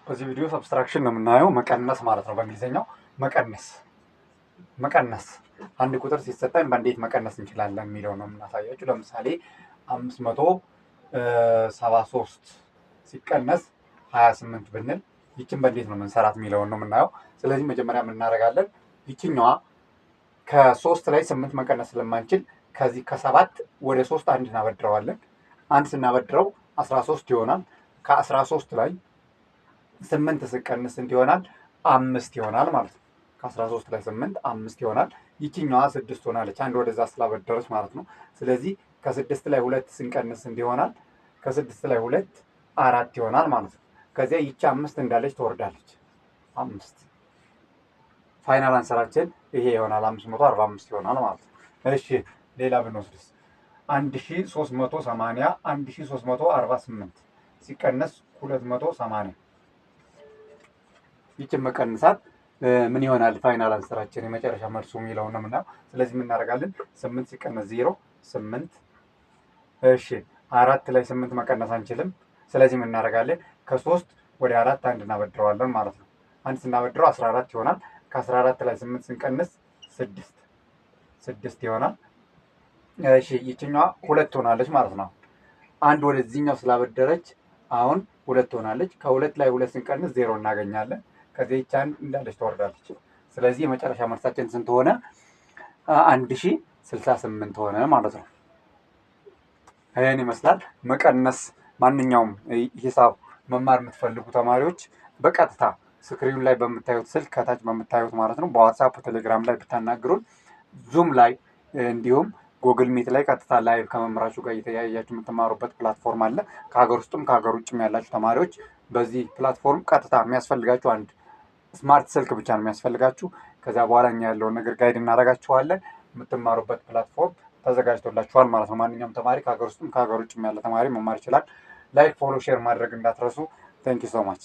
በዚህ ቪዲዮ ሰብስትራክሽን ነው የምናየው፣ መቀነስ ማለት ነው። በእንግሊዝኛው መቀነስ አንድ ቁጥር ሲሰጠን በእንዴት መቀነስ እንችላለን የሚለው ነው የምናሳያችሁ። ለምሳሌ 573 ሲቀነስ 28 ብንል ይችን በእንዴት ነው የምንሰራት የሚለውን ነው የምናየው። ስለዚህ መጀመሪያ የምናደርጋለን ይችኛዋ ከ3 ላይ 8 መቀነስ ስለማንችል ከዚህ ከ7 ወደ 3 አንድ እናበድረዋለን። አንድ ስናበድረው 13 ይሆናል። ከ13 ላይ 8 ስቀንስ ስንት ይሆናል? 5 ይሆናል ማለት ነው። ከ13 ላይ 8 5 ይሆናል። ይችኛዋ 6 ሆናለች፣ አንድ ወደዛ ስላበደረች ማለት ነው። ስለዚህ ከ6 ላይ 2 ስንቀንስ ስንት ይሆናል? ከ6 ላይ 2 4 ይሆናል ማለት ነው። ከዚያ ይቺ 5 እንዳለች ትወርዳለች። 5 ፋይናል አንሰራችን ይሄ ይሆናል። 545 ይሆናል ማለት ነው። እሺ ሌላ ብንወስድስ 1380 1348 ሲቀነስ 280 ይችን መቀንሳት ምን ይሆናል? ፋይናል አንሰራችን የመጨረሻ መልሱ የሚለውን ነው የምናየው። ስለዚህ ምን እናደርጋለን? 8 ሲቀነስ 0 8። እሺ 4 ላይ 8 መቀነስ አንችልም። ስለዚህ ምን እናደርጋለን? ከ3 ወደ 4 አንድ እናበድረዋለን ማለት ነው። አንድ ስናበድረው 14 ይሆናል። ከ14 ላይ 8 ስንቀንስ 6 ይሆናል። እሺ ይችኛዋ 2 ሆናለች ማለት ነው። አንድ ወደዚህኛው ስላበደረች አሁን 2 ሆናለች። ከ2 ላይ 2 ስንቀንስ 0 እናገኛለን። ከዚህ ይቻን እንዳለች ትወርዳለች። ስለዚህ የመጨረሻ መልሳችን ስንት ሆነ? 1068 ሆነ ማለት ነው። ይህን ይመስላል መቀነስ። ማንኛውም ሂሳብ መማር የምትፈልጉ ተማሪዎች በቀጥታ ስክሪኑ ላይ በምታዩት ስልክ ከታች በምታዩት ማለት ነው በዋትሳፕ ቴሌግራም ላይ ብታናግሩን፣ ዙም ላይ እንዲሁም ጎግል ሚት ላይ ቀጥታ ላይቭ ከመምህራችሁ ጋር እየተያያችሁ የምትማሩበት ፕላትፎርም አለ። ከሀገር ውስጥም ከሀገር ውጭም ያላችሁ ተማሪዎች በዚህ ፕላትፎርም ቀጥታ የሚያስፈልጋችሁ አንድ ስማርት ስልክ ብቻ ነው የሚያስፈልጋችሁ። ከዚያ በኋላ እኛ ያለውን ነገር ጋይድ እናደርጋችኋለን። የምትማሩበት ፕላትፎርም ተዘጋጅቶላችኋል ማለት ነው። ማንኛውም ተማሪ ከሀገር ውስጥም ከሀገር ውጭም ያለ ተማሪ መማር ይችላል። ላይክ፣ ፎሎ፣ ሼር ማድረግ እንዳትረሱ። ቴንክ ዩ ሶ ማች